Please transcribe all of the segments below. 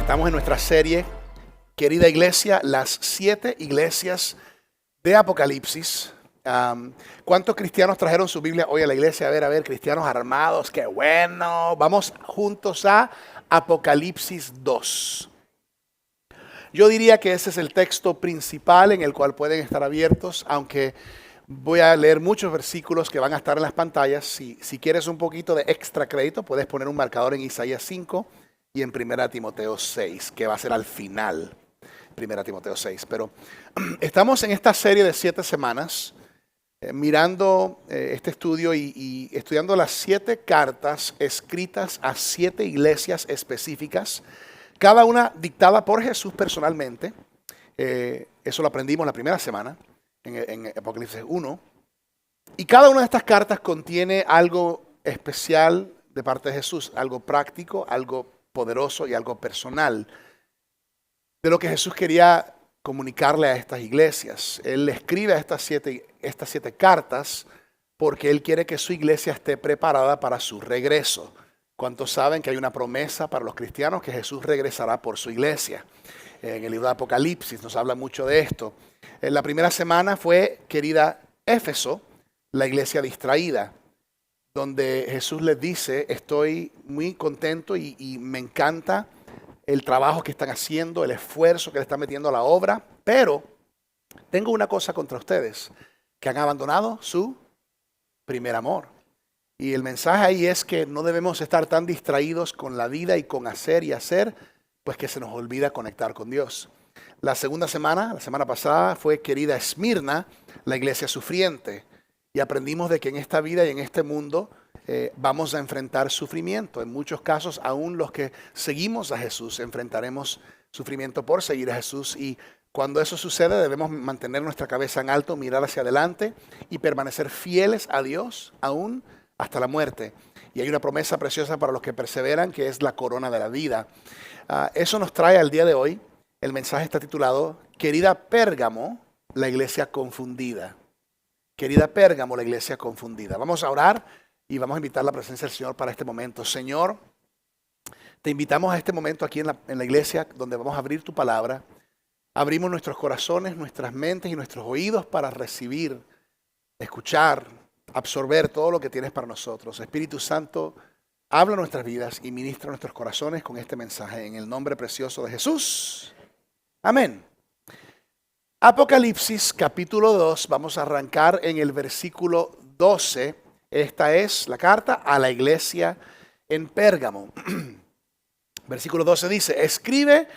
Estamos en nuestra serie, querida iglesia, las 7 iglesias de Apocalipsis. ¿Cuántos cristianos trajeron su Biblia hoy a la iglesia? A ver, cristianos armados, qué bueno. Vamos juntos a Apocalipsis 2. Yo diría que ese es el texto principal en el cual pueden estar abiertos, aunque voy a leer muchos versículos que van a estar en las pantallas. Si quieres un poquito de extra crédito, puedes poner un marcador en Isaías 5 y en 1 Timoteo 6, que va a ser al final, 1 Timoteo 6. Pero estamos en esta serie de 7 semanas, mirando este estudio y estudiando las 7 cartas escritas a 7 iglesias específicas, cada una dictada por Jesús personalmente. Eso lo aprendimos la primera semana, en Apocalipsis 1. Y cada una de estas cartas contiene algo especial de parte de Jesús, algo práctico, algo poderoso y algo personal de lo que Jesús quería comunicarle a estas iglesias. Él escribe a estas siete cartas porque Él quiere que su iglesia esté preparada para su regreso. ¿Cuántos saben que hay una promesa para los cristianos que Jesús regresará por su iglesia? En el libro de Apocalipsis nos habla mucho de esto. En la primera semana fue, querida Éfeso, la iglesia distraída, donde Jesús les dice: estoy muy contento y me encanta el trabajo que están haciendo, el esfuerzo que le están metiendo a la obra, pero tengo una cosa contra ustedes, que han abandonado su primer amor. Y el mensaje ahí es que no debemos estar tan distraídos con la vida y con hacer y hacer, pues que se nos olvida conectar con Dios. La segunda semana, la semana pasada, fue querida Esmirna, la iglesia sufriente. Y aprendimos de que en esta vida y en este mundo vamos a enfrentar sufrimiento. En muchos casos, aún los que seguimos a Jesús, enfrentaremos sufrimiento por seguir a Jesús. Y cuando eso sucede, debemos mantener nuestra cabeza en alto, mirar hacia adelante y permanecer fieles a Dios, aún hasta la muerte. Y hay una promesa preciosa para los que perseveran, que es la corona de la vida. Eso nos trae al día de hoy. El mensaje está titulado: Querida Pérgamo, la iglesia confundida. Querida Pérgamo, la iglesia confundida. Vamos a orar y vamos a invitar la presencia del Señor para este momento. Señor, te invitamos a este momento aquí en la iglesia, donde vamos a abrir tu palabra. Abrimos nuestros corazones, nuestras mentes y nuestros oídos para recibir, escuchar, absorber todo lo que tienes para nosotros. Espíritu Santo, habla nuestras vidas y ministra nuestros corazones con este mensaje, en el nombre precioso de Jesús. Amén. Apocalipsis capítulo 2, vamos a arrancar en el versículo 12. Esta es la carta a la iglesia en Pérgamo. Versículo 12 dice: escribe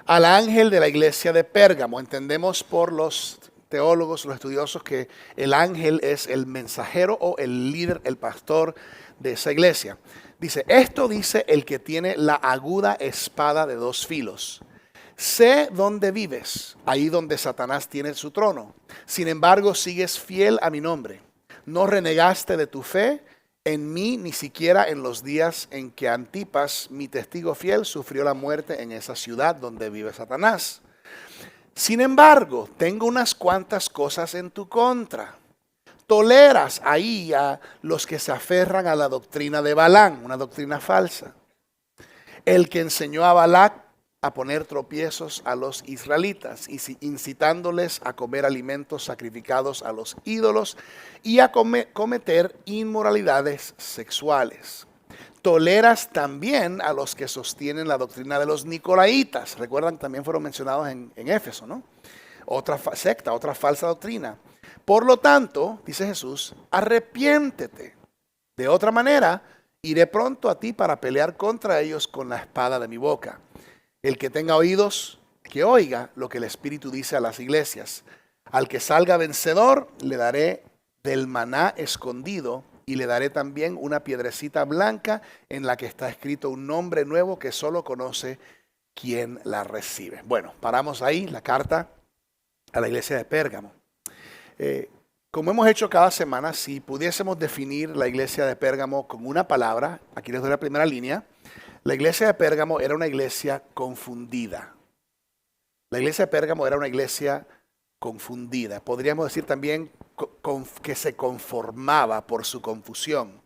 al ángel de la iglesia de Pérgamo. Entendemos por los teólogos, los estudiosos, que el ángel es el mensajero o el líder, el pastor de esa iglesia. Dice: esto dice el que tiene la aguda espada de 2 filos. Sé dónde vives, ahí donde Satanás tiene su trono. Sin embargo, sigues fiel a mi nombre. No renegaste de tu fe en mí, ni siquiera en los días en que Antipas, mi testigo fiel, sufrió la muerte en esa ciudad donde vive Satanás. Sin embargo, tengo unas cuantas cosas en tu contra. Toleras ahí a los que se aferran a la doctrina de Balaam, una doctrina falsa. El que enseñó a Balac a poner tropiezos a los israelitas, incitándoles a comer alimentos sacrificados a los ídolos y a cometer inmoralidades sexuales. Toleras también a los que sostienen la doctrina de los nicolaitas. Recuerdan, también fueron mencionados en Éfeso, ¿no? Otra secta, otra falsa doctrina. Por lo tanto, dice Jesús, arrepiéntete. De otra manera, iré pronto a ti para pelear contra ellos con la espada de mi boca. El que tenga oídos, que oiga lo que el Espíritu dice a las iglesias. Al que salga vencedor, le daré del maná escondido y le daré también una piedrecita blanca en la que está escrito un nombre nuevo que solo conoce quien la recibe. Bueno, paramos ahí, la carta a la iglesia de Pérgamo. Como hemos hecho cada semana, si pudiésemos definir la iglesia de Pérgamo con una palabra, aquí les doy la primera línea. La iglesia de Pérgamo era una iglesia confundida. La iglesia de Pérgamo era una iglesia confundida. Podríamos decir también que se conformaba por su confusión.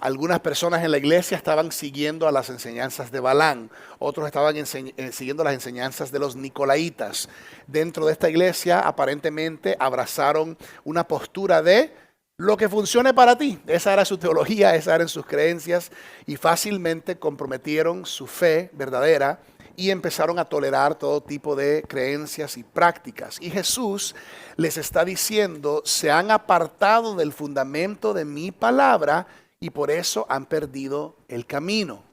Algunas personas en la iglesia estaban siguiendo a las enseñanzas de Balaam, otros estaban siguiendo las enseñanzas de los Nicolaitas. Dentro de esta iglesia aparentemente abrazaron una postura de lo que funcione para ti. Esa era su teología, esas eran sus creencias y fácilmente comprometieron su fe verdadera y empezaron a tolerar todo tipo de creencias y prácticas. Y Jesús les está diciendo, se han apartado del fundamento de mi palabra y por eso han perdido el camino.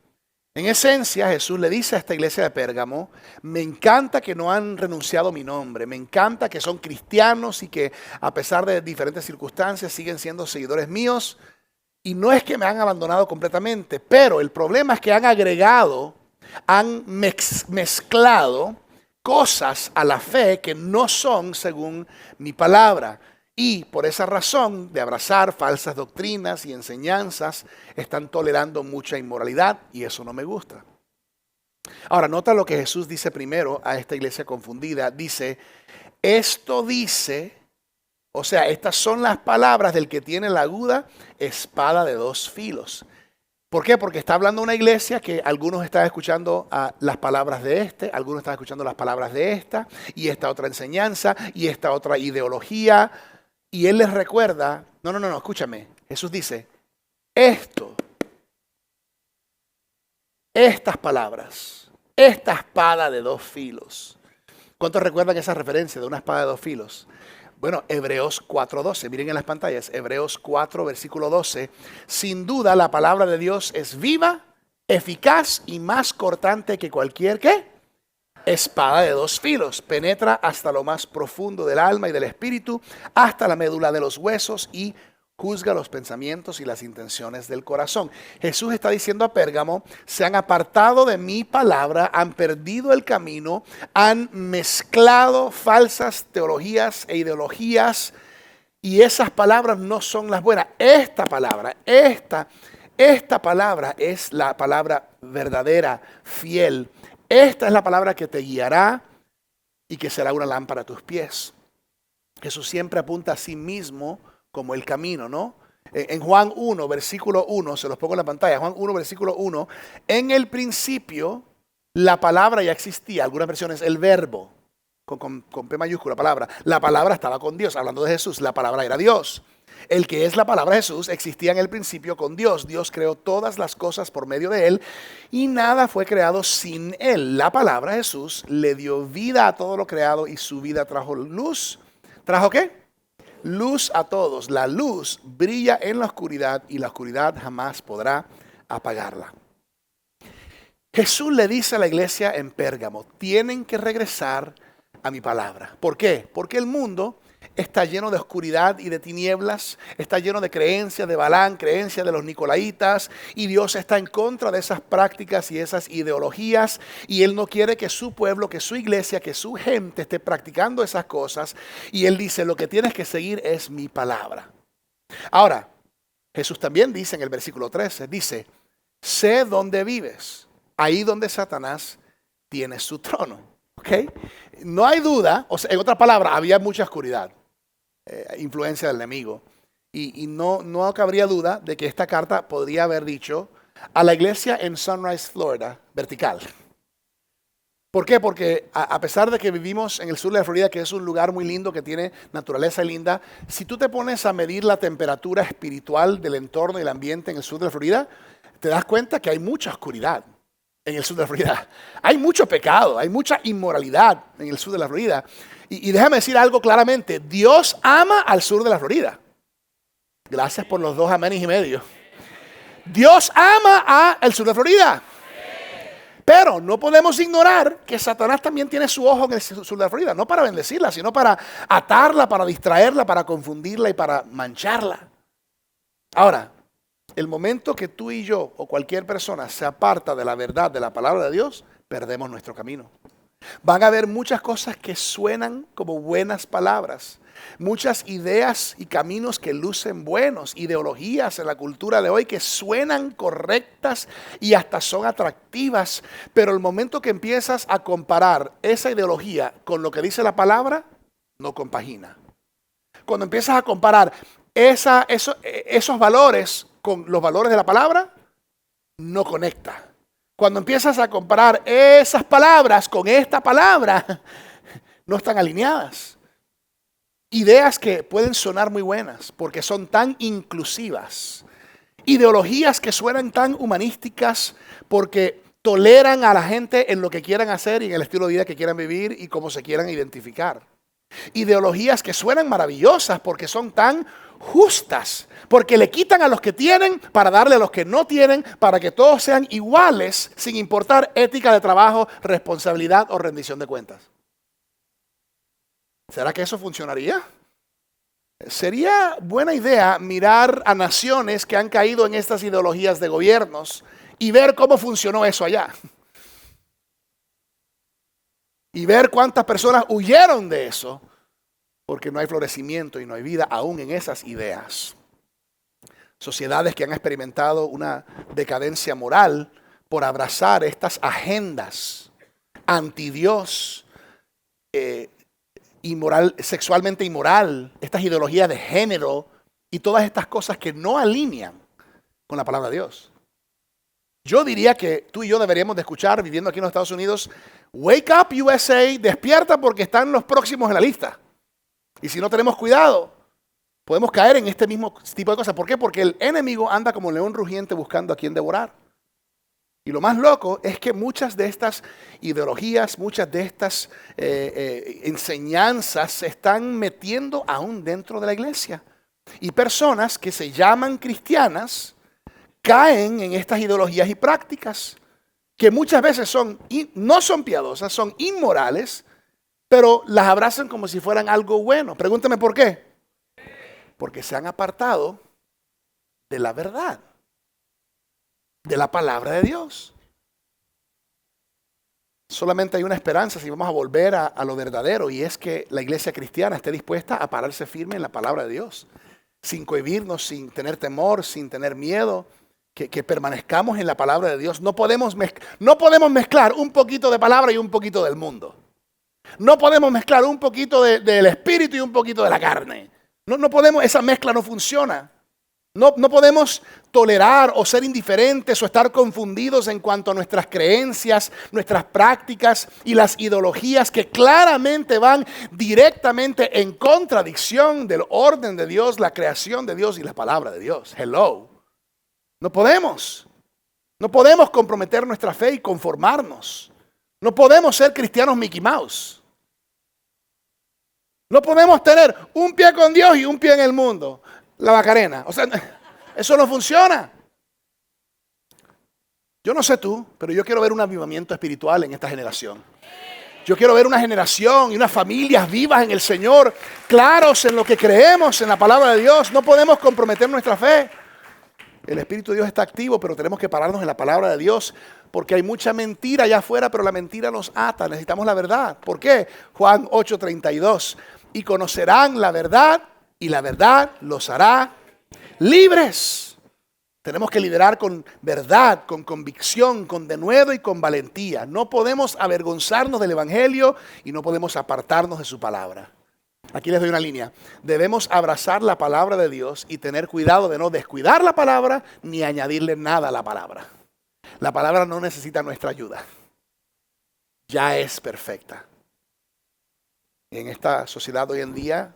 En esencia, Jesús le dice a esta iglesia de Pérgamo, me encanta que no han renunciado a mi nombre, me encanta que son cristianos y que a pesar de diferentes circunstancias siguen siendo seguidores míos. Y no es que me han abandonado completamente, pero el problema es que han agregado, han mezclado cosas a la fe que no son según mi palabra. Y por esa razón de abrazar falsas doctrinas y enseñanzas, están tolerando mucha inmoralidad y eso no me gusta. Ahora, nota lo que Jesús dice primero a esta iglesia confundida. Dice, esto dice, o sea, estas son las palabras del que tiene la aguda espada de dos filos. ¿Por qué? Porque está hablando una iglesia que algunos están escuchando las palabras de este, algunos están escuchando las palabras de esta, y esta otra enseñanza, y esta otra ideología. Y él les recuerda, no, escúchame. Jesús dice, estas palabras, esta espada de dos filos. ¿Cuántos recuerdan esa referencia de una espada de dos filos? Bueno, Hebreos 4:12, miren en las pantallas, Hebreos 4, versículo 12. Sin duda la palabra de Dios es viva, eficaz y más cortante que cualquier, ¿qué? Espada de dos filos, penetra hasta lo más profundo del alma y del espíritu, hasta la médula de los huesos y juzga los pensamientos y las intenciones del corazón. Jesús está diciendo a Pérgamo, se han apartado de mi palabra, han perdido el camino, han mezclado falsas teologías e ideologías y esas palabras no son las buenas. Esta palabra es la palabra verdadera, fiel. Esta es la palabra que te guiará y que será una lámpara a tus pies. Jesús siempre apunta a sí mismo como el camino, ¿no? En Juan 1, versículo 1, se los pongo en la pantalla, Juan 1, versículo 1, en el principio la palabra ya existía, algunas versiones el verbo, con P mayúscula, palabra. La palabra estaba con Dios, hablando de Jesús, la palabra era Dios. El que es la palabra Jesús existía en el principio con Dios. Dios creó todas las cosas por medio de él y nada fue creado sin él. La palabra Jesús le dio vida a todo lo creado y su vida trajo luz. ¿Trajo qué? Luz a todos. La luz brilla en la oscuridad y la oscuridad jamás podrá apagarla. Jesús le dice a la iglesia en Pérgamo, tienen que regresar a mi palabra. ¿Por qué? Porque el mundo está lleno de oscuridad y de tinieblas, está lleno de creencias de Balaam, creencias de los Nicolaitas, y Dios está en contra de esas prácticas y esas ideologías, y Él no quiere que su pueblo, que su iglesia, que su gente esté practicando esas cosas, y Él dice, lo que tienes que seguir es mi palabra. Ahora, Jesús también dice en el versículo 13, dice, sé dónde vives, ahí donde Satanás tiene su trono. ¿Okay? No hay duda, o sea, en otras palabras, había mucha oscuridad. Influencia del enemigo. Y no cabría duda de que esta carta podría haber dicho a la iglesia en Sunrise, Florida, vertical. ¿Por qué? Porque a pesar de que vivimos en el sur de la Florida, que es un lugar muy lindo, que tiene naturaleza linda, si tú te pones a medir la temperatura espiritual del entorno y el ambiente en el sur de la Florida, te das cuenta que hay mucha oscuridad en el sur de la Florida. Hay mucho pecado, hay mucha inmoralidad en el sur de la Florida. Y déjame decir algo claramente, Dios ama al sur de la Florida. Gracias por los 2 amenes y medio. Dios ama al sur de la Florida. Pero no podemos ignorar que Satanás también tiene su ojo en el sur de la Florida. No para bendecirla, sino para atarla, para distraerla, para confundirla y para mancharla. Ahora, el momento que tú y yo o cualquier persona se aparta de la verdad de la palabra de Dios, perdemos nuestro camino. Van a haber muchas cosas que suenan como buenas palabras, muchas ideas y caminos que lucen buenos, ideologías en la cultura de hoy que suenan correctas y hasta son atractivas, pero el momento que empiezas a comparar esa ideología con lo que dice la palabra, no compagina. Cuando empiezas a comparar esos valores con los valores de la palabra, no conecta. Cuando empiezas a comparar esas palabras con esta palabra, no están alineadas. Ideas que pueden sonar muy buenas porque son tan inclusivas. Ideologías que suenan tan humanísticas porque toleran a la gente en lo que quieran hacer y en el estilo de vida que quieran vivir y cómo se quieran identificar. Ideologías que suenan maravillosas porque son tan justas, porque le quitan a los que tienen para darle a los que no tienen, para que todos sean iguales sin importar ética de trabajo, responsabilidad o rendición de cuentas. ¿Será que eso funcionaría? Sería buena idea mirar a naciones que han caído en estas ideologías de gobiernos y ver cómo funcionó eso allá. Y ver cuántas personas huyeron de eso, porque no hay florecimiento y no hay vida aún en esas ideas. Sociedades que han experimentado una decadencia moral por abrazar estas agendas anti-Dios, sexualmente inmoral, estas ideologías de género y todas estas cosas que no alinean con la palabra de Dios. Yo diría que tú y yo deberíamos de escuchar, viviendo aquí en los Estados Unidos, Wake Up USA, despierta porque están los próximos en la lista. Y si no tenemos cuidado, podemos caer en este mismo tipo de cosas. ¿Por qué? Porque el enemigo anda como un león rugiente buscando a quien devorar. Y lo más loco es que muchas de estas ideologías, muchas de estas enseñanzas se están metiendo aún dentro de la iglesia. Y personas que se llaman cristianas caen en estas ideologías y prácticas que muchas veces no son piadosas, son inmorales, pero las abrazan como si fueran algo bueno. Pregúntame por qué. Porque se han apartado de la verdad, de la palabra de Dios. Solamente hay una esperanza si vamos a volver a lo verdadero, y es que la iglesia cristiana esté dispuesta a pararse firme en la palabra de Dios, sin cohibirnos, sin tener temor, sin tener miedo, que permanezcamos en la palabra de Dios. No podemos mezclar un poquito de palabra y un poquito del mundo. No podemos mezclar un poquito del espíritu y un poquito de la carne. No podemos, esa mezcla no funciona. No podemos tolerar o ser indiferentes o estar confundidos en cuanto a nuestras creencias, nuestras prácticas y las ideologías que claramente van directamente en contradicción del orden de Dios, la creación de Dios y la palabra de Dios. Hello. No podemos comprometer nuestra fe y conformarnos. No podemos ser cristianos Mickey Mouse. No podemos tener un pie con Dios y un pie en el mundo. La Macarena. O sea, eso no funciona. Yo no sé tú, pero yo quiero ver un avivamiento espiritual en esta generación. Yo quiero ver una generación y unas familias vivas en el Señor, claros en lo que creemos, en la palabra de Dios. No podemos comprometer nuestra fe. El Espíritu de Dios está activo, pero tenemos que pararnos en la palabra de Dios, porque hay mucha mentira allá afuera, pero la mentira nos ata. Necesitamos la verdad. ¿Por qué? Juan 8:32. Y conocerán la verdad, y la verdad los hará libres. Tenemos que liderar con verdad, con convicción, con denuedo y con valentía. No podemos avergonzarnos del Evangelio y no podemos apartarnos de su palabra. Aquí les doy una línea. Debemos abrazar la palabra de Dios y tener cuidado de no descuidar la palabra ni añadirle nada a la palabra. La palabra no necesita nuestra ayuda. Ya es perfecta. En esta sociedad hoy en día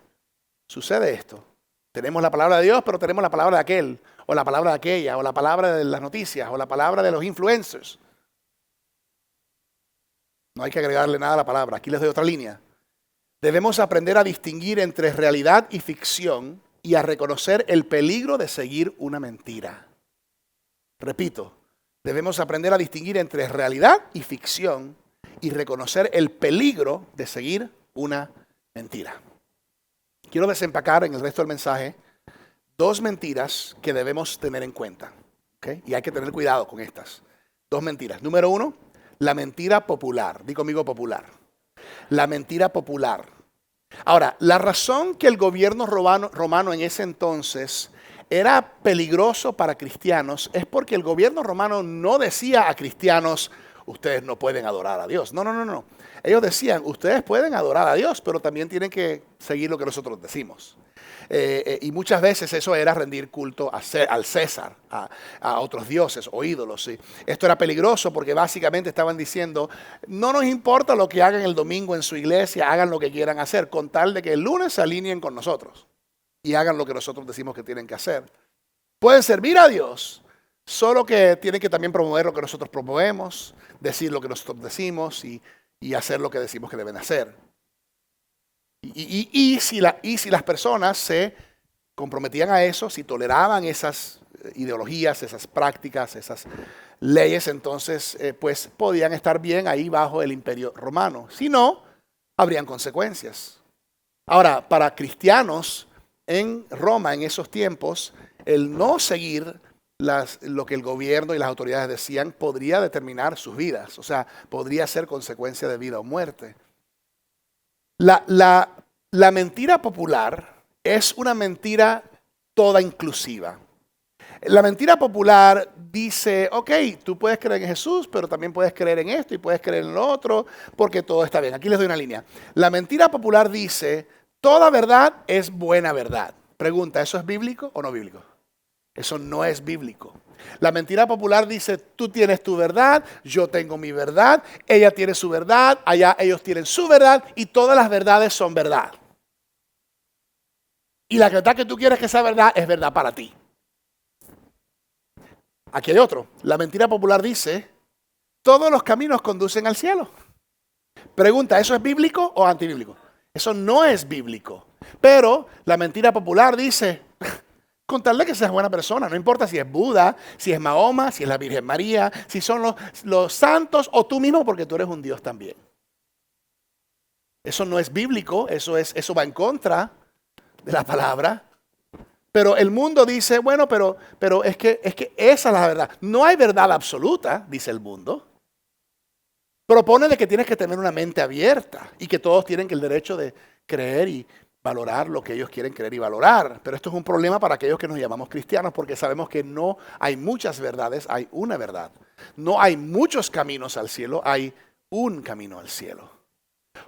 sucede esto. Tenemos la palabra de Dios, pero tenemos la palabra de aquel, o la palabra de aquella, o la palabra de las noticias, o la palabra de los influencers. No hay que agregarle nada a la palabra. Aquí les doy otra línea. Debemos aprender a distinguir entre realidad y ficción y a reconocer el peligro de seguir una mentira. Repito, debemos aprender a distinguir entre realidad y ficción y reconocer el peligro de seguir una mentira. Quiero desempacar en el resto del mensaje 2 mentiras que debemos tener en cuenta, ¿okay? Y hay que tener cuidado con estas 2 mentiras. Número 1, la mentira popular. Di conmigo popular. La mentira popular. Ahora, la razón que el gobierno romano en ese entonces era peligroso para cristianos es porque el gobierno romano no decía a cristianos: ustedes no pueden adorar a Dios. No, no, no, no. Ellos decían, ustedes pueden adorar a Dios, pero también tienen que seguir lo que nosotros decimos. Y muchas veces eso era rendir culto al César, a otros dioses o ídolos. ¿sí? Esto era peligroso porque básicamente estaban diciendo, no nos importa lo que hagan el domingo en su iglesia, hagan lo que quieran hacer, con tal de que el lunes se alineen con nosotros y hagan lo que nosotros decimos que tienen que hacer. Pueden servir a Dios, solo que tienen que también promover lo que nosotros promovemos, decir lo que nosotros decimos y hacer lo que decimos que deben hacer. Y si las personas se comprometían a eso, si toleraban esas ideologías, esas prácticas, esas leyes, entonces pues podían estar bien ahí bajo el imperio romano. Si no, habrían consecuencias. Ahora, para cristianos en Roma en esos tiempos, el no seguir lo que el gobierno y las autoridades decían podría determinar sus vidas. O sea, podría ser consecuencia de vida o muerte. La mentira popular es una mentira toda inclusiva. La mentira popular dice, ok, tú puedes creer en Jesús, pero también puedes creer en esto y puedes creer en lo otro, porque todo está bien. Aquí les doy una línea. La mentira popular dice, toda verdad es buena verdad. Pregunta, ¿eso es bíblico o no bíblico? Eso no es bíblico. La mentira popular dice, tú tienes tu verdad, yo tengo mi verdad, ella tiene su verdad, allá ellos tienen su verdad y todas las verdades son verdad. Y la verdad que tú quieres que sea verdad es verdad para ti. Aquí hay otro. La mentira popular dice, todos los caminos conducen al cielo. Pregunta, ¿eso es bíblico o antibíblico? Eso no es bíblico. Pero la mentira popular dice, con tal de que seas buena persona, no importa si es Buda, si es Mahoma, si es la Virgen María, si son los santos o tú mismo porque tú eres un Dios también. Eso no es bíblico, eso va en contra de la palabra. Pero el mundo dice, bueno, pero es que esa es la verdad. No hay verdad absoluta, dice el mundo. Propone de que tienes que tener una mente abierta y que todos tienen el derecho de creer y valorar lo que ellos quieren creer y valorar. Pero esto es un problema para aquellos que nos llamamos cristianos porque sabemos que no hay muchas verdades, hay una verdad. No hay muchos caminos al cielo, hay un camino al cielo.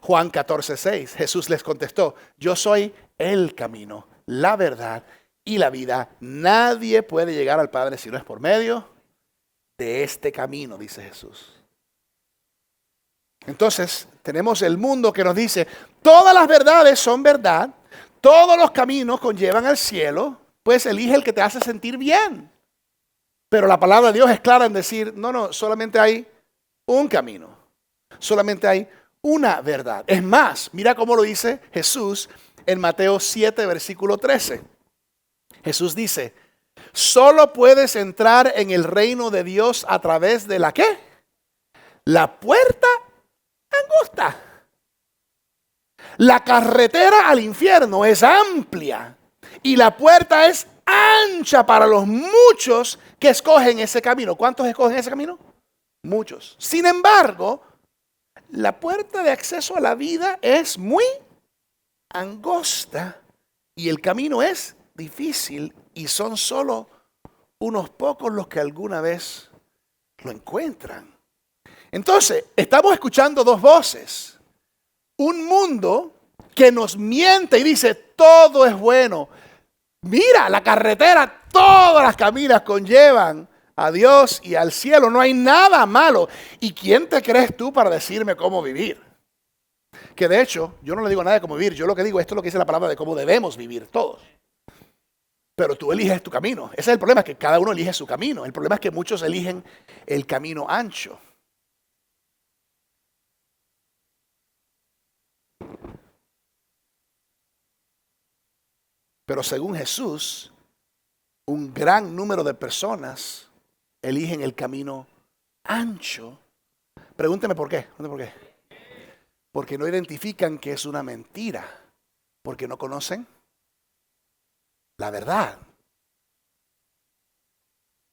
Juan 14:6, Jesús les contestó, yo soy el camino, la verdad y la vida. Nadie puede llegar al Padre si no es por medio de este camino, dice Jesús. Entonces, tenemos el mundo que nos dice, todas las verdades son verdad, todos los caminos conllevan al cielo, pues elige el que te hace sentir bien. Pero la palabra de Dios es clara en decir, no, solamente hay un camino, solamente hay una verdad. Es más, mira cómo lo dice Jesús en Mateo 7, versículo 13. Jesús dice, solo puedes entrar en el reino de Dios a través de ¿la qué? La puerta angosta. La carretera al infierno es amplia y la puerta es ancha para los muchos que escogen ese camino. ¿Cuántos escogen ese camino? Muchos. Sin embargo, la puerta de acceso a la vida es muy angosta y el camino es difícil y son solo unos pocos los que alguna vez lo encuentran. Entonces, estamos escuchando dos voces. Un mundo que nos miente y dice, todo es bueno. Mira, la carretera, todas las caminos conllevan a Dios y al cielo. No hay nada malo. ¿Y quién te crees tú para decirme cómo vivir? Que de hecho, yo no le digo nada de cómo vivir. Yo lo que digo, esto es lo que dice la palabra de cómo debemos vivir todos. Pero tú eliges tu camino. Ese es el problema, que cada uno elige su camino. El problema es que muchos eligen el camino ancho. Pero según Jesús, un gran número de personas eligen el camino ancho. Pregúnteme por qué. Porque no identifican que es una mentira. Porque no conocen la verdad.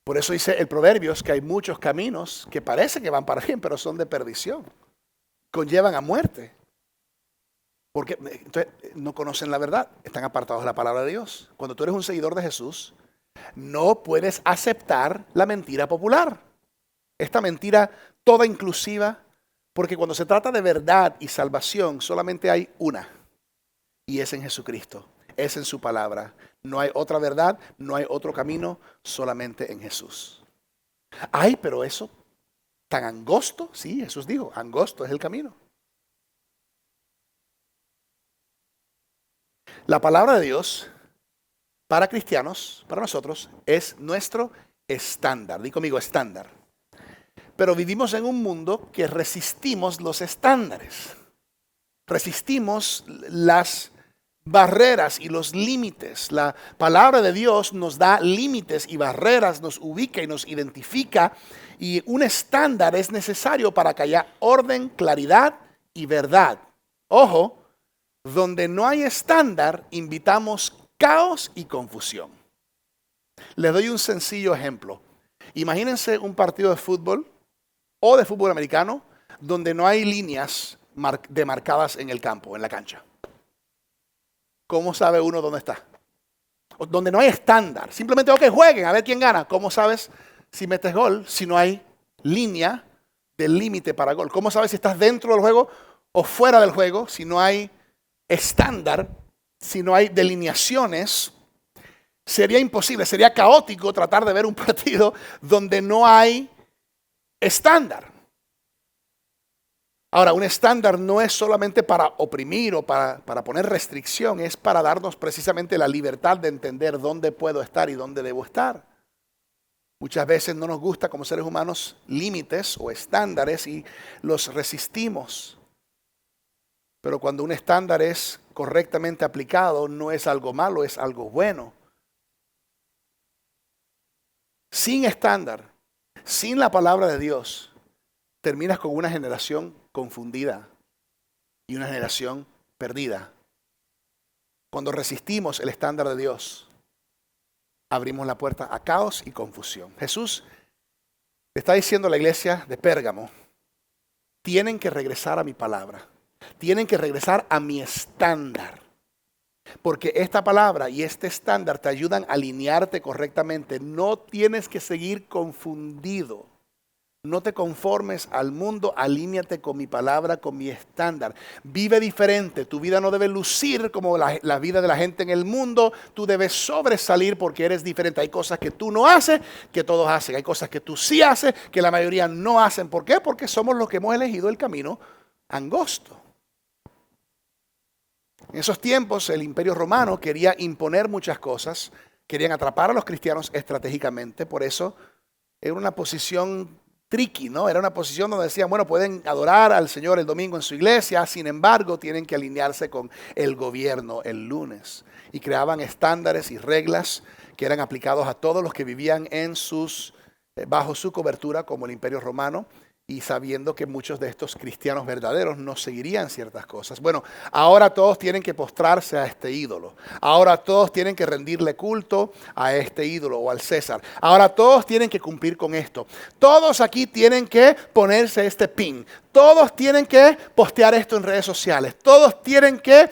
Por eso dice el Proverbios que hay muchos caminos que parece que van para bien, pero son de perdición. Conllevan a muerte. Porque entonces, no conocen la verdad, están apartados de la palabra de Dios. Cuando tú eres un seguidor de Jesús, no puedes aceptar la mentira popular. Esta mentira toda inclusiva, porque cuando se trata de verdad y salvación, solamente hay una, y es en Jesucristo, es en su palabra. No hay otra verdad, no hay otro camino, solamente en Jesús. Ay, pero eso tan angosto, sí, Jesús dijo, angosto es el camino. La palabra de Dios para cristianos, para nosotros, es nuestro estándar. Di conmigo, estándar. Pero vivimos en un mundo que resistimos los estándares. Resistimos las barreras y los límites. La palabra de Dios nos da límites y barreras, nos ubica y nos identifica. Y un estándar es necesario para que haya orden, claridad y verdad. Ojo, donde no hay estándar, invitamos caos y confusión. Les doy un sencillo ejemplo. Imagínense un partido de fútbol o de fútbol americano donde no hay líneas demarcadas en el campo, en la cancha. ¿Cómo sabe uno dónde está? Donde no hay estándar. Simplemente, ok, jueguen, a ver quién gana. ¿Cómo sabes si metes gol si no hay línea del límite para gol? ¿Cómo sabes si estás dentro del juego o fuera del juego si no hay estándar, si no hay delineaciones? Sería imposible, sería caótico tratar de ver un partido donde no hay estándar. Ahora, un estándar no es solamente para oprimir o para poner restricción, es para darnos precisamente la libertad de entender dónde puedo estar y dónde debo estar. Muchas veces no nos gusta como seres humanos límites o estándares y los resistimos. Pero cuando un estándar es correctamente aplicado, no es algo malo, es algo bueno. Sin estándar, sin la palabra de Dios, terminas con una generación confundida y una generación perdida. Cuando resistimos el estándar de Dios, abrimos la puerta a caos y confusión. Jesús le está diciendo a la iglesia de Pérgamo, tienen que regresar a mi palabra, tienen que regresar a mi estándar. Porque esta palabra y este estándar te ayudan a alinearte correctamente. No tienes que seguir confundido. No te conformes al mundo, alíñate con mi palabra, con mi estándar. Vive diferente. Tu vida no debe lucir como la vida de la gente en el mundo. Tú debes sobresalir porque eres diferente. Hay cosas que tú no haces, que todos hacen. Hay cosas que tú sí haces, que la mayoría no hacen. ¿Por qué? Porque somos los que hemos elegido el camino angosto. En esos tiempos el Imperio Romano quería imponer muchas cosas, querían atrapar a los cristianos estratégicamente, por eso era una posición tricky, ¿no? Era una posición donde decían, bueno, pueden adorar al Señor el domingo en su iglesia, sin embargo tienen que alinearse con el gobierno el lunes. Y creaban estándares y reglas que eran aplicados a todos los que vivían bajo su cobertura como el Imperio Romano. Y sabiendo que muchos de estos cristianos verdaderos no seguirían ciertas cosas. Bueno, ahora todos tienen que postrarse a este ídolo. Ahora todos tienen que rendirle culto a este ídolo o al César. Ahora todos tienen que cumplir con esto. Todos aquí tienen que ponerse este pin. Todos tienen que postear esto en redes sociales. Todos tienen que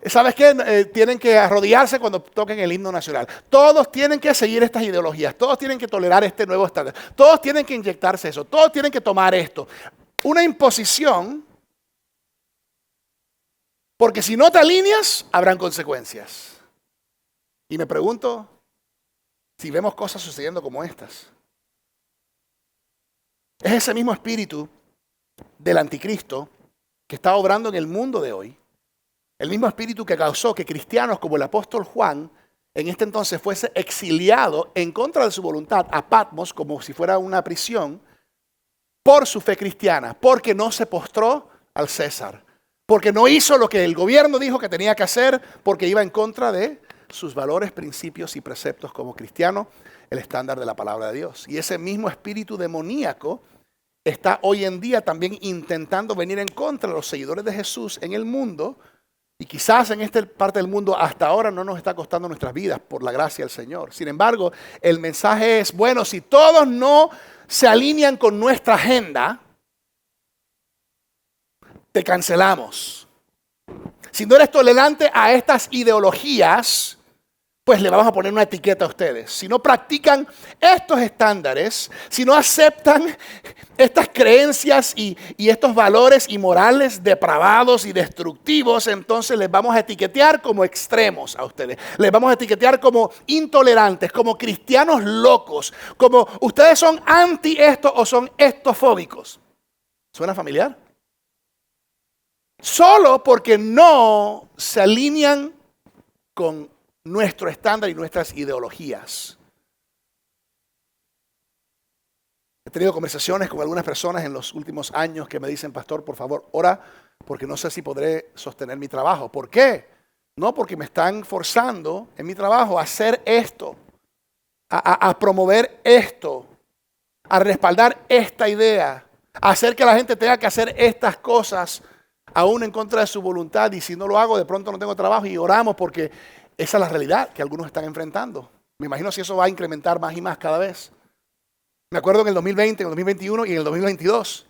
¿sabes qué? Tienen que arrodillarse cuando toquen el himno nacional. Todos tienen que seguir estas ideologías. Todos tienen que tolerar este nuevo estándar. Todos tienen que inyectarse eso. Todos tienen que tomar esto. Una imposición, porque si no te alineas, habrán consecuencias. Y me pregunto si vemos cosas sucediendo como estas. Es ese mismo espíritu del anticristo que está obrando en el mundo de hoy. El mismo espíritu que causó que cristianos como el apóstol Juan en este entonces fuese exiliado en contra de su voluntad a Patmos como si fuera una prisión por su fe cristiana, porque no se postró al César, porque no hizo lo que el gobierno dijo que tenía que hacer, porque iba en contra de sus valores, principios y preceptos como cristiano, el estándar de la palabra de Dios. Y ese mismo espíritu demoníaco está hoy en día también intentando venir en contra de los seguidores de Jesús en el mundo. Y quizás en esta parte del mundo hasta ahora no nos está costando nuestras vidas por la gracia del Señor. Sin embargo, el mensaje es, bueno, si todos no se alinean con nuestra agenda, te cancelamos. Si no eres tolerante a estas ideologías, pues le vamos a poner una etiqueta a ustedes. Si no practican estos estándares, si no aceptan estas creencias y estos valores y morales depravados y destructivos, entonces les vamos a etiquetear como extremos a ustedes. Les vamos a etiquetear como intolerantes, como cristianos locos, como ustedes son anti esto o son estofóbicos. ¿Suena familiar? Solo porque no se alinean con nuestro estándar y nuestras ideologías. He tenido conversaciones con algunas personas en los últimos años que me dicen, pastor, por favor, ora, porque no sé si podré sostener mi trabajo. ¿Por qué? No, porque me están forzando en mi trabajo a hacer esto, a promover esto, a respaldar esta idea, a hacer que la gente tenga que hacer estas cosas, aún en contra de su voluntad. Y si no lo hago, de pronto no tengo trabajo, y oramos porque esa es la realidad que algunos están enfrentando. Me imagino si eso va a incrementar más y más cada vez. Me acuerdo en el 2020, en el 2021 y en el 2022,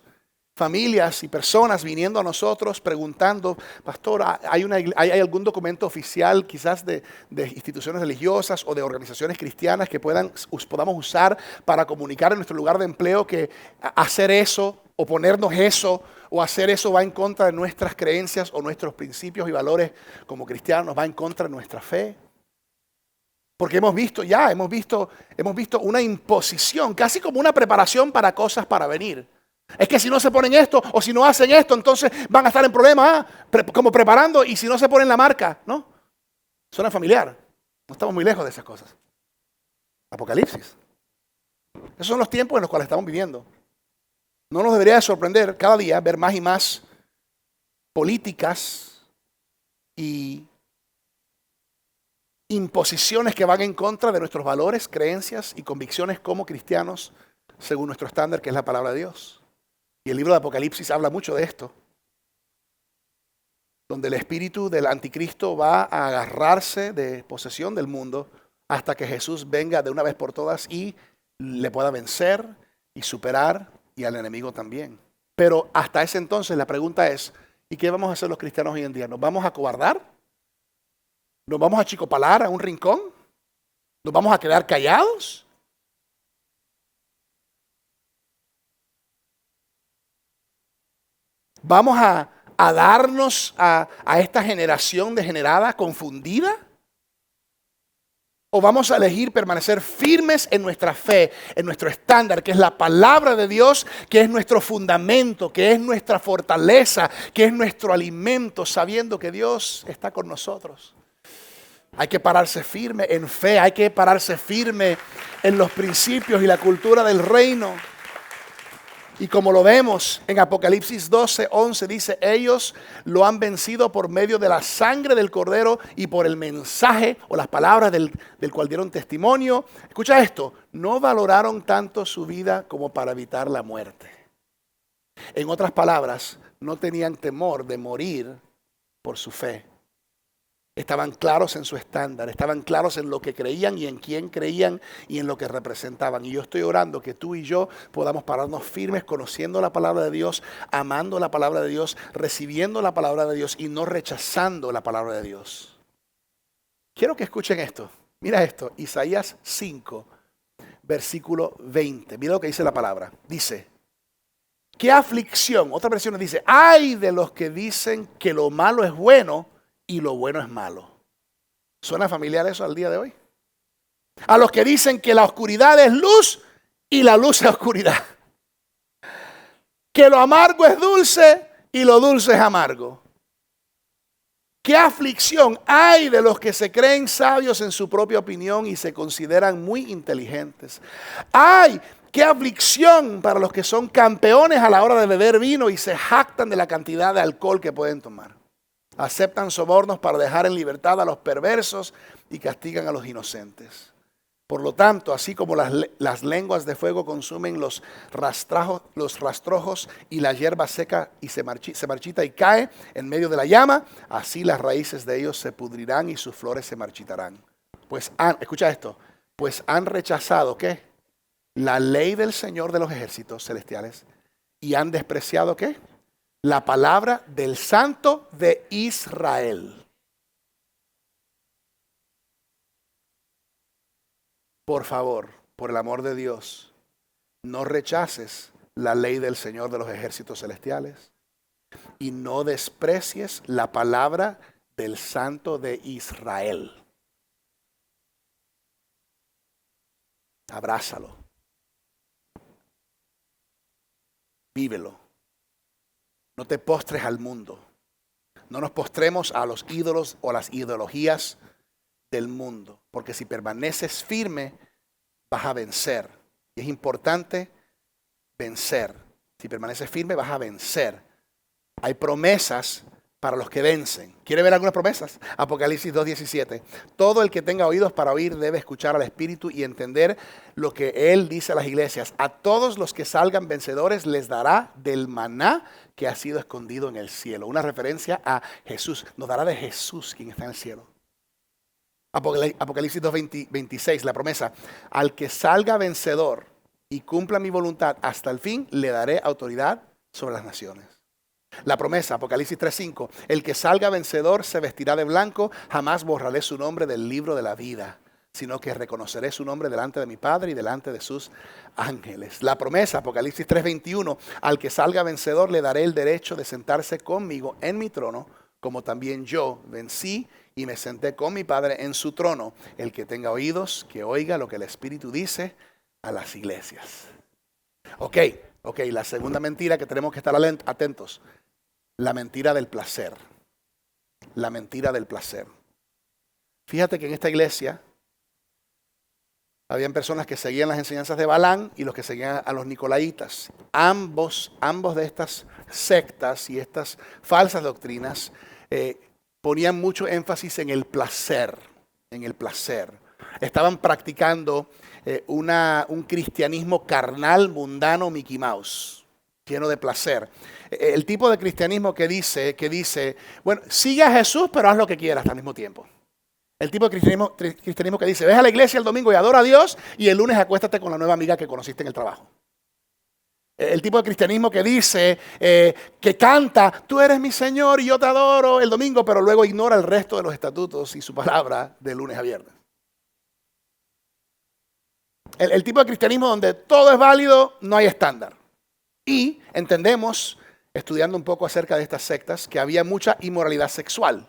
familias y personas viniendo a nosotros preguntando, pastor, ¿hay algún documento oficial quizás de instituciones religiosas o de organizaciones cristianas que podamos usar para comunicar en nuestro lugar de empleo que hacer eso o ponernos eso o hacer eso va en contra de nuestras creencias o nuestros principios y valores como cristianos, va en contra de nuestra fe? Porque hemos visto una imposición, casi como una preparación para cosas para venir. Es que si no se ponen esto o si no hacen esto, entonces van a estar en problemas, como preparando, y si no se ponen la marca, ¿no? Suena familiar. No estamos muy lejos de esas cosas. Apocalipsis. Esos son los tiempos en los cuales estamos viviendo. No nos debería sorprender cada día ver más y más políticas y imposiciones que van en contra de nuestros valores, creencias y convicciones como cristianos, según nuestro estándar, que es la palabra de Dios. Y el libro de Apocalipsis habla mucho de esto, donde el espíritu del anticristo va a agarrarse de posesión del mundo hasta que Jesús venga de una vez por todas y le pueda vencer y superar, y al enemigo también. Pero hasta ese entonces la pregunta es, ¿y qué vamos a hacer los cristianos hoy en día? ¿Nos vamos a acobardar? ¿Nos vamos a achicopalar a un rincón? ¿Nos vamos a quedar callados? ¿Vamos a darnos a esta generación degenerada, confundida? ¿O vamos a elegir permanecer firmes en nuestra fe, en nuestro estándar, que es la palabra de Dios, que es nuestro fundamento, que es nuestra fortaleza, que es nuestro alimento, sabiendo que Dios está con nosotros? Hay que pararse firme en fe, hay que pararse firme en los principios y la cultura del reino. Y como lo vemos en Apocalipsis 12:11, dice, ellos lo han vencido por medio de la sangre del Cordero y por el mensaje o las palabras del cual dieron testimonio. Escucha esto, no valoraron tanto su vida como para evitar la muerte. En otras palabras, no tenían temor de morir por su fe. Estaban claros en su estándar, estaban claros en lo que creían y en quién creían y en lo que representaban. Y yo estoy orando que tú y yo podamos pararnos firmes conociendo la palabra de Dios, amando la palabra de Dios, recibiendo la palabra de Dios y no rechazando la palabra de Dios. Quiero que escuchen esto. Mira esto, Isaías 5, versículo 20. Mira lo que dice la palabra. Dice, ¿qué aflicción? Otra versión dice, ay de los que dicen que lo malo es bueno y lo bueno es malo. ¿Suena familiar eso al día de hoy? A los que dicen que la oscuridad es luz y la luz es oscuridad. Que lo amargo es dulce y lo dulce es amargo. ¿Qué aflicción hay de los que se creen sabios en su propia opinión y se consideran muy inteligentes? ¡Ay! ¡Qué aflicción para los que son campeones a la hora de beber vino y se jactan de la cantidad de alcohol que pueden tomar! Aceptan sobornos para dejar en libertad a los perversos y castigan a los inocentes. Por lo tanto, así como las lenguas de fuego consumen los rastrojos y la hierba seca y se marchita y cae en medio de la llama, así las raíces de ellos se pudrirán y sus flores se marchitarán. Escucha esto, pues han rechazado, ¿qué? La ley del Señor de los ejércitos celestiales y han despreciado, ¿qué? La palabra del Santo de Israel. por favor, por el amor de Dios, no rechaces la ley del Señor de los ejércitos celestiales y no desprecies la palabra del Santo de Israel. Abrázalo. Vívelo. No te postres al mundo. No nos postremos a los ídolos o las ideologías del mundo. Porque si permaneces firme, vas a vencer. Y es importante vencer. Si permaneces firme, vas a vencer. Hay promesas para los que vencen. ¿Quiere ver algunas promesas? Apocalipsis 2:17. Todo el que tenga oídos para oír debe escuchar al Espíritu y entender lo que Él dice a las iglesias. A todos los que salgan vencedores les dará del maná que ha sido escondido en el cielo. Una referencia a Jesús. Nos dará de Jesús quien está en el cielo. Apocalipsis 2:26, la promesa. Al que salga vencedor y cumpla mi voluntad hasta el fin, le daré autoridad sobre las naciones. La promesa, Apocalipsis 3:5, el que salga vencedor se vestirá de blanco, jamás borraré su nombre del libro de la vida, sino que reconoceré su nombre delante de mi Padre y delante de sus ángeles. La promesa, Apocalipsis 3:21, al que salga vencedor le daré el derecho de sentarse conmigo en mi trono, como también yo vencí y me senté con mi Padre en su trono. El que tenga oídos, que oiga lo que el Espíritu dice a las iglesias. Ok, la segunda mentira que tenemos que estar atentos. La mentira del placer. La mentira del placer. Fíjate que en esta iglesia habían personas que seguían las enseñanzas de Balaam y los que seguían a los nicolaitas. Ambos de estas sectas y estas falsas doctrinas ponían mucho énfasis en el placer. En el placer. Estaban practicando un cristianismo carnal, mundano, Mickey Mouse, lleno de placer. El tipo de cristianismo que dice, bueno, sigue a Jesús, pero haz lo que quieras al mismo tiempo. El tipo de cristianismo que dice, ves a la iglesia el domingo y adora a Dios y el lunes acuéstate con la nueva amiga que conociste en el trabajo. El tipo de cristianismo que dice, que canta, tú eres mi Señor y yo te adoro el domingo, pero luego ignora el resto de los estatutos y su palabra de lunes a viernes. El tipo de cristianismo donde todo es válido, no hay estándar. Y entendemos, estudiando un poco acerca de estas sectas, que había mucha inmoralidad sexual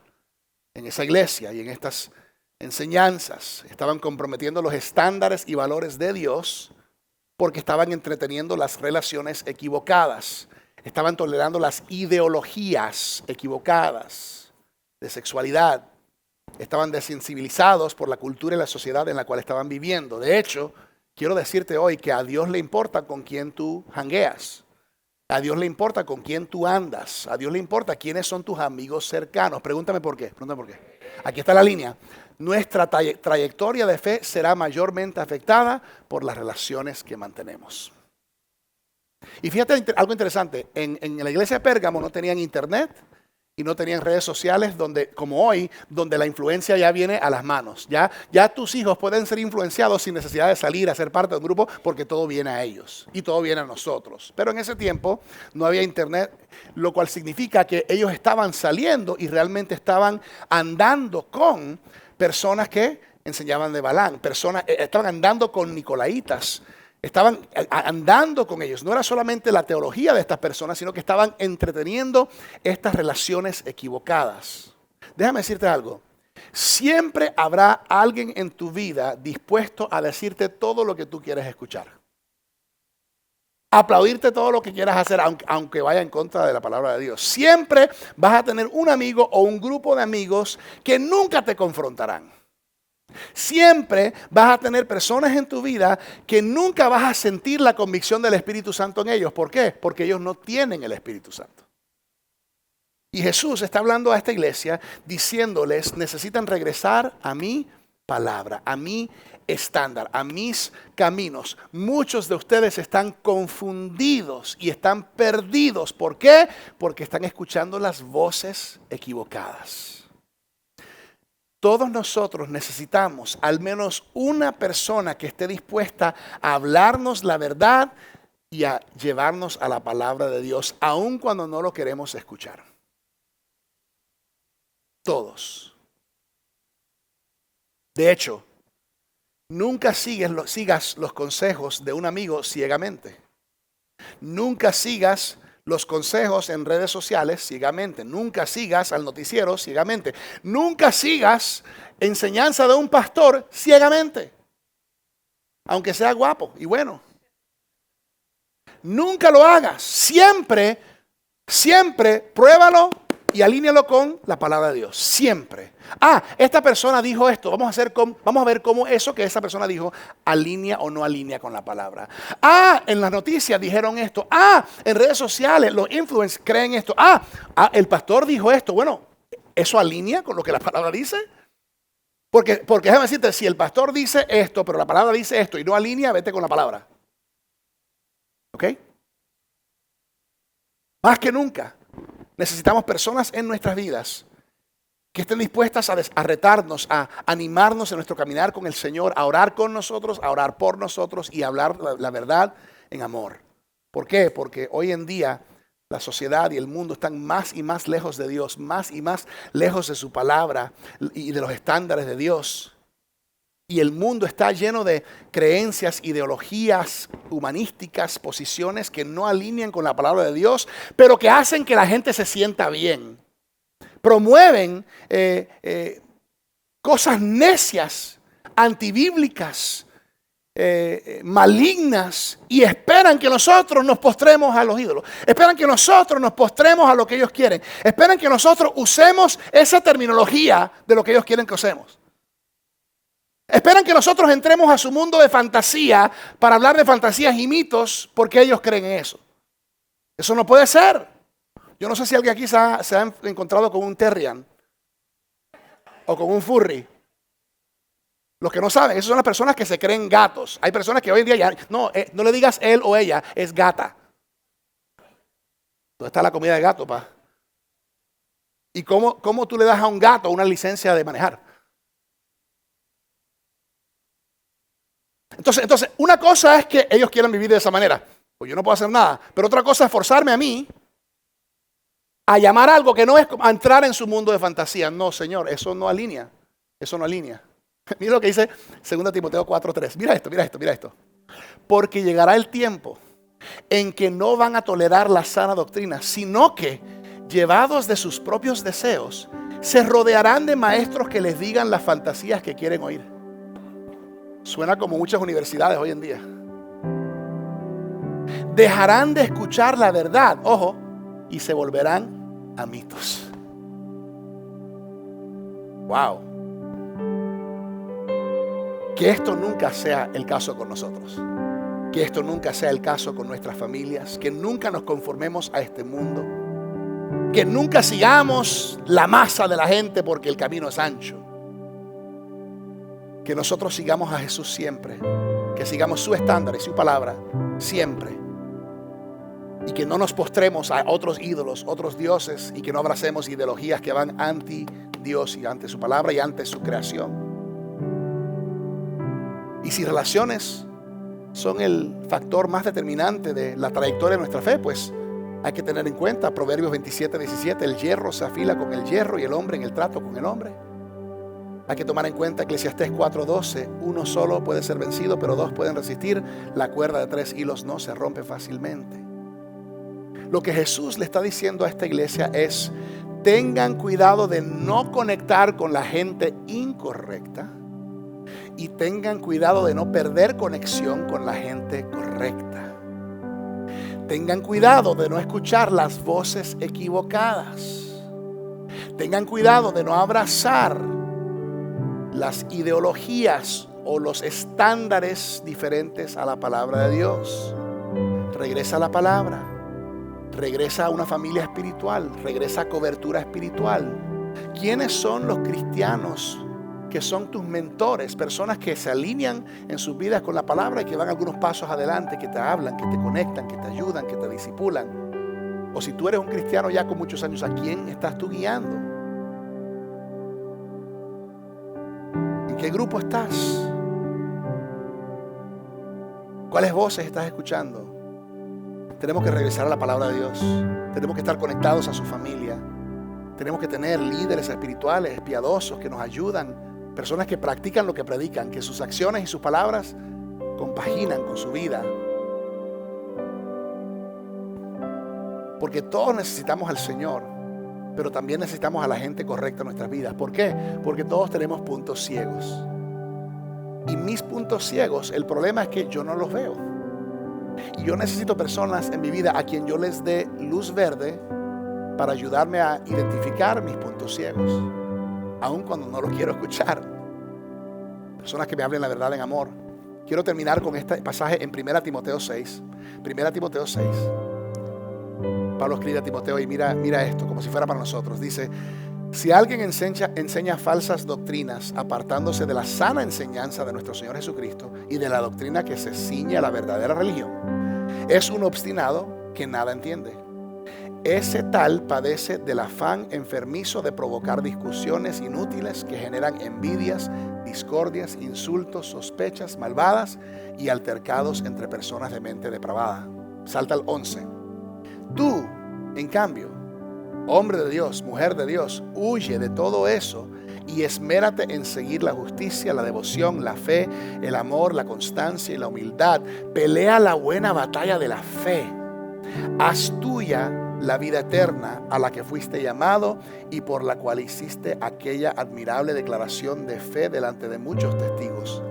en esa iglesia y en estas enseñanzas. Estaban comprometiendo los estándares y valores de Dios porque estaban entreteniendo las relaciones equivocadas. Estaban tolerando las ideologías equivocadas de sexualidad. Estaban desensibilizados por la cultura y la sociedad en la cual estaban viviendo. De hecho, quiero decirte hoy que a Dios le importa con quién tú jangueas. A Dios le importa con quién tú andas. A Dios le importa quiénes son tus amigos cercanos. Pregúntame por qué. Aquí está la línea. Nuestra trayectoria de fe será mayormente afectada por las relaciones que mantenemos. Y fíjate algo interesante. En la iglesia de Pérgamo no tenían internet y no tenían redes sociales donde, como hoy, donde la influencia ya viene a las manos. Ya tus hijos pueden ser influenciados sin necesidad de salir a ser parte de un grupo porque todo viene a ellos y todo viene a nosotros. Pero en ese tiempo no había internet, lo cual significa que ellos estaban saliendo y realmente estaban andando con personas que enseñaban de Balaam, estaban andando con nicolaitas. Estaban andando con ellos. No era solamente la teología de estas personas, sino que estaban entreteniendo estas relaciones equivocadas. Déjame decirte algo. Siempre habrá alguien en tu vida dispuesto a decirte todo lo que tú quieres escuchar. Aplaudirte todo lo que quieras hacer, aunque vaya en contra de la palabra de Dios. Siempre vas a tener un amigo o un grupo de amigos que nunca te confrontarán. Siempre vas a tener personas en tu vida que nunca vas a sentir la convicción del Espíritu Santo en ellos. ¿Por qué? Porque ellos no tienen el Espíritu Santo. Y Jesús está hablando a esta iglesia diciéndoles, necesitan regresar a mi palabra, a mi estándar, a mis caminos. Muchos de ustedes están confundidos y están perdidos. ¿Por qué? Porque están escuchando las voces equivocadas. Todos nosotros necesitamos al menos una persona que esté dispuesta a hablarnos la verdad y a llevarnos a la palabra de Dios, aun cuando no lo queremos escuchar. Todos. De hecho, Nunca sigas los consejos de un amigo ciegamente. Nunca sigas los consejos en redes sociales ciegamente. Nunca sigas al noticiero ciegamente. Nunca sigas enseñanza de un pastor ciegamente. Aunque sea guapo y bueno. Nunca lo hagas. Siempre pruébalo y alínealo con la palabra de Dios. Siempre. Esta persona dijo esto. Vamos a ver cómo eso que esa persona dijo alinea o no alinea con la palabra. En las noticias dijeron esto. En redes sociales los influencers creen esto. El pastor dijo esto. Bueno, ¿eso alinea con lo que la palabra dice? Porque déjame decirte, si el pastor dice esto, pero la palabra dice esto y no alinea, vete con la palabra. ¿Ok? Más que nunca, necesitamos personas en nuestras vidas que estén dispuestas a retarnos, a animarnos en nuestro caminar con el Señor, a orar con nosotros, a orar por nosotros y a hablar la verdad en amor. ¿Por qué? Porque hoy en día la sociedad y el mundo están más y más lejos de Dios, más y más lejos de su palabra y de los estándares de Dios. Y el mundo está lleno de creencias, ideologías humanísticas, posiciones que no alinean con la palabra de Dios, pero que hacen que la gente se sienta bien. Promueven cosas necias, antibíblicas, malignas, y esperan que nosotros nos postremos a los ídolos. Esperan que nosotros nos postremos a lo que ellos quieren. Esperan que nosotros usemos esa terminología de lo que ellos quieren que usemos. Esperan que nosotros entremos a su mundo de fantasía para hablar de fantasías y mitos porque ellos creen en eso. Eso no puede ser. Yo no sé si alguien aquí se ha encontrado con un terrian o con un furry. Los que no saben, esas son las personas que se creen gatos. Hay personas que hoy en día ya no le digas él o ella, es gata. ¿Dónde está la comida de gato, pa? ¿Y cómo tú le das a un gato una licencia de manejar? Entonces, una cosa es que ellos quieran vivir de esa manera. Pues yo no puedo hacer nada. Pero otra cosa es forzarme a mí a llamar algo que no es a entrar en su mundo de fantasía. No, Señor, eso no alinea. Eso no alinea. Mira lo que dice 2 Timoteo 4:3. Mira esto. Porque llegará el tiempo en que no van a tolerar la sana doctrina, sino que, llevados de sus propios deseos, se rodearán de maestros que les digan las fantasías que quieren oír. Suena como muchas universidades hoy en día. Dejarán de escuchar la verdad, ojo, y se volverán a mitos. Wow. Que esto nunca sea el caso con nosotros. Que esto nunca sea el caso con nuestras familias. Que nunca nos conformemos a este mundo. Que nunca sigamos la masa de la gente porque el camino es ancho. Que nosotros sigamos a Jesús siempre. Que sigamos su estándar y su palabra siempre. Y que no nos postremos a otros ídolos, otros dioses, y que no abracemos ideologías que van anti Dios y ante su palabra y ante su creación. Y si relaciones son el factor más determinante de la trayectoria de nuestra fe, pues hay que tener en cuenta Proverbios 27:17, el hierro se afila con el hierro y el hombre en el trato con el hombre. Hay que tomar en cuenta Eclesiastés 4:12, uno solo puede ser vencido, pero dos pueden resistir. La cuerda de 3 hilos no se rompe fácilmente. Lo que Jesús le está diciendo a esta iglesia es: tengan cuidado de no conectar con la gente incorrecta y tengan cuidado de no perder conexión con la gente correcta. Tengan cuidado de no escuchar las voces equivocadas. Tengan cuidado de no abrazar las ideologías o los estándares diferentes a la palabra de Dios. Regresa a la palabra. Regresa a una familia espiritual. Regresa a cobertura espiritual. ¿Quiénes son los cristianos que son tus mentores? Personas que se alinean en sus vidas con la palabra y que van algunos pasos adelante, que te hablan, que te conectan, que te ayudan, que te disipulan. O si tú eres un cristiano ya con muchos años, ¿a quién estás tú guiando? ¿En qué grupo estás? ¿Cuáles voces estás escuchando? Tenemos que regresar a la palabra de Dios. Tenemos que estar conectados a su familia. Tenemos que tener líderes espirituales, piadosos, que nos ayudan Personas que practican lo que predican, que sus acciones y sus palabras compaginan con su vida. Porque todos necesitamos al Señor, pero también necesitamos a la gente correcta en nuestras vidas. ¿Por qué? Porque todos tenemos puntos ciegos. Y mis puntos ciegos, el problema es que yo no los veo. Y yo necesito personas en mi vida a quien yo les dé luz verde para ayudarme a identificar mis puntos ciegos, aun cuando no los quiero escuchar. Personas que me hablen la verdad en amor. Quiero terminar con este pasaje en 1 Timoteo 6. 1 Timoteo 6. Pablo escribe a Timoteo y mira esto como si fuera para nosotros. Dice: si alguien enseña falsas doctrinas, apartándose de la sana enseñanza de nuestro Señor Jesucristo y de la doctrina que se ciñe a la verdadera religión, es un obstinado que nada entiende. Ese tal padece del afán enfermizo de provocar discusiones inútiles que generan envidias, discordias, insultos, sospechas malvadas y altercados entre personas de mente depravada. Salta al 11. Tú, en cambio, hombre de Dios, mujer de Dios, huye de todo eso y esmérate en seguir la justicia, la devoción, la fe, el amor, la constancia y la humildad. Pelea la buena batalla de la fe. Haz tuya la vida eterna a la que fuiste llamado y por la cual hiciste aquella admirable declaración de fe delante de muchos testigos,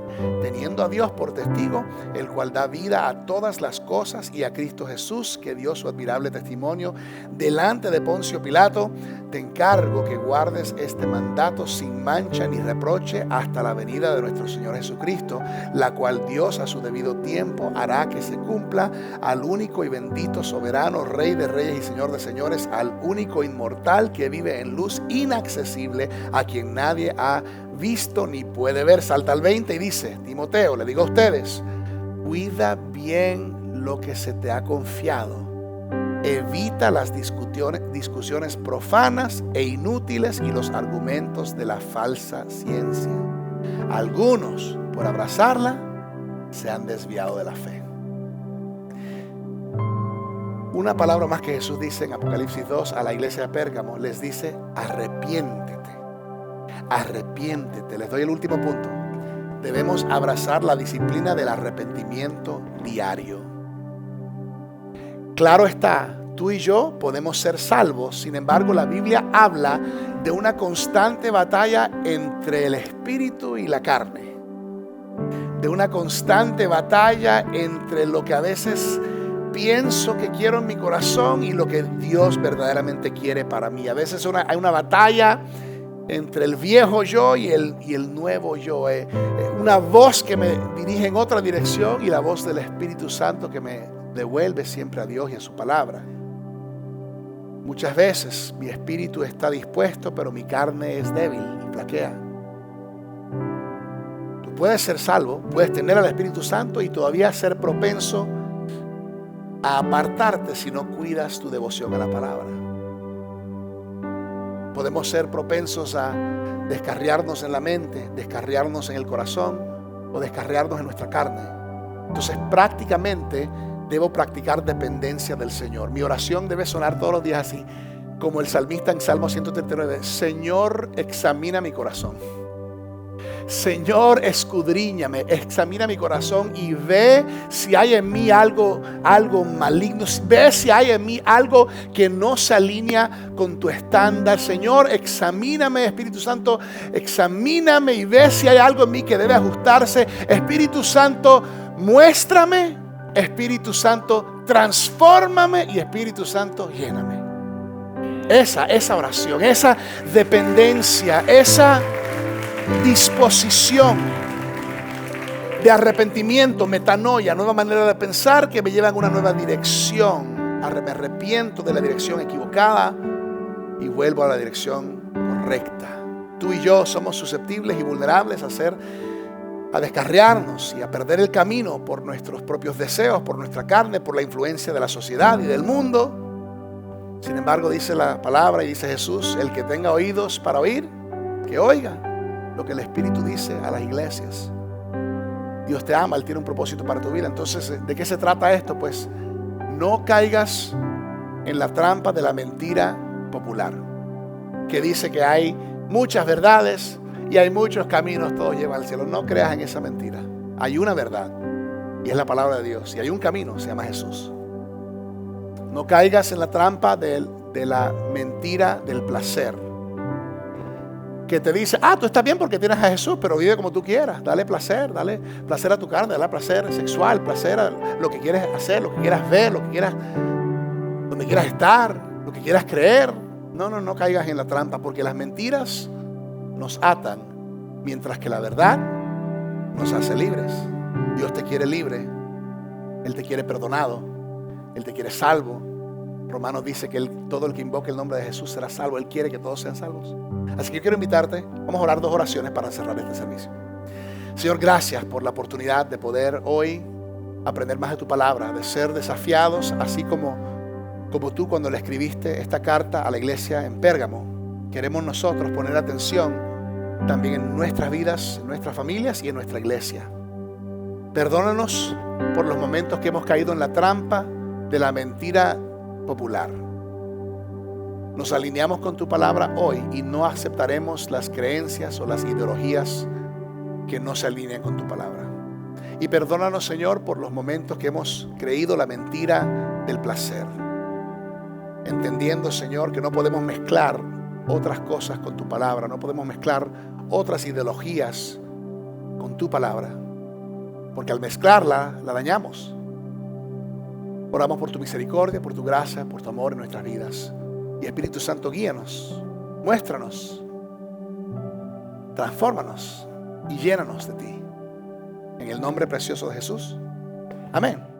teniendo a Dios por testigo, el cual da vida a todas las cosas, y a Cristo Jesús, que dio su admirable testimonio delante de Poncio Pilato. Te encargo que guardes este mandato sin mancha ni reproche hasta la venida de nuestro Señor Jesucristo, la cual Dios a su debido tiempo hará que se cumpla. Al único y bendito soberano, Rey de reyes y Señor de señores, al único inmortal que vive en luz inaccesible, a quien nadie ha visto ni puede ver. Salta al 20 y dice: Timoteo, le digo a ustedes, cuida bien lo que se te ha confiado. Evita las discusiones profanas e inútiles y los argumentos de la falsa ciencia. Algunos, por abrazarla, se han desviado de la fe. Una palabra más que Jesús dice en Apocalipsis 2 a la iglesia de Pérgamo, les dice: arrepiéntete. Arrepiéntete. Les doy el último punto. Debemos abrazar la disciplina del arrepentimiento diario. Claro está, tú y yo podemos ser salvos. Sin embargo, la Biblia habla de una constante batalla entre el espíritu y la carne. De una constante batalla entre lo que a veces pienso que quiero en mi corazón y lo que Dios verdaderamente quiere para mí. A veces hay una batalla entre el viejo yo y el nuevo yo. Una voz que me dirige en otra dirección y la voz del Espíritu Santo que me devuelve siempre a Dios y a su palabra. Muchas veces mi espíritu está dispuesto, pero mi carne es débil y flaquea. Tú puedes ser salvo, puedes tener al Espíritu Santo y todavía ser propenso a apartarte si no cuidas tu devoción a la palabra. Podemos ser propensos a descarriarnos en la mente, descarriarnos en el corazón o descarriarnos en nuestra carne. Entonces prácticamente debo practicar dependencia del Señor. Mi oración debe sonar todos los días así, como el salmista en Salmo 139: Señor, examina mi corazón. Señor, escudriñame, examina mi corazón y ve si hay en mí algo maligno. Ve si hay en mí algo que no se alinea con tu estándar. Señor, examíname, Espíritu Santo, examíname y ve si hay algo en mí que debe ajustarse. Espíritu Santo, muéstrame. Espíritu Santo, transfórmame, y Espíritu Santo, lléname. Esa oración, esa dependencia, esa disposición de arrepentimiento, metanoia, nueva manera de pensar que me llevan a una nueva dirección. Me arrepiento de la dirección equivocada y vuelvo a la dirección correcta. Tú y yo somos susceptibles y vulnerables a descarriarnos y a perder el camino por nuestros propios deseos, por nuestra carne, por la influencia de la sociedad y del mundo. Sin embargo, dice la palabra y dice Jesús: el que tenga oídos para oír, que oiga lo que el Espíritu dice a las iglesias. Dios te ama, Él tiene un propósito para tu vida. Entonces, ¿de qué se trata esto? Pues no caigas en la trampa de la mentira popular, que dice que hay muchas verdades y hay muchos caminos, todos llevan al cielo. No creas en esa mentira. Hay una verdad y es la palabra de Dios. Y hay un camino, se llama Jesús. No caigas en la trampa de la mentira del placer. Que te dice, tú estás bien porque tienes a Jesús, pero vive como tú quieras. Dale placer a tu carne, dale placer sexual, placer a lo que quieres hacer, lo que quieras ver, lo que quieras, donde quieras estar, lo que quieras creer. No caigas en la trampa, porque las mentiras nos atan, mientras que la verdad nos hace libres. Dios te quiere libre, Él te quiere perdonado, Él te quiere salvo. Romanos dice que todo el que invoque el nombre de Jesús será salvo. Él quiere que todos sean salvos. Así que yo quiero invitarte, vamos a orar 2 oraciones para cerrar este servicio. Señor, gracias por la oportunidad de poder hoy aprender más de tu palabra, de ser desafiados, así como tú cuando le escribiste esta carta a la iglesia en Pérgamo. Queremos nosotros poner atención también en nuestras vidas, en nuestras familias y en nuestra iglesia. Perdónanos por los momentos que hemos caído en la trampa de la mentira popular. Nos alineamos con tu palabra hoy y no aceptaremos las creencias o las ideologías que no se alinean con tu palabra. Y perdónanos, Señor, por los momentos que hemos creído la mentira del placer, entendiendo, Señor, que no podemos mezclar otras cosas con tu palabra, no podemos mezclar otras ideologías con tu palabra, porque al mezclarla, la dañamos. Oramos por tu misericordia, por tu gracia, por tu amor en nuestras vidas. Y Espíritu Santo, guíanos, muéstranos, transfórmanos y llénanos de ti. En el nombre precioso de Jesús. Amén.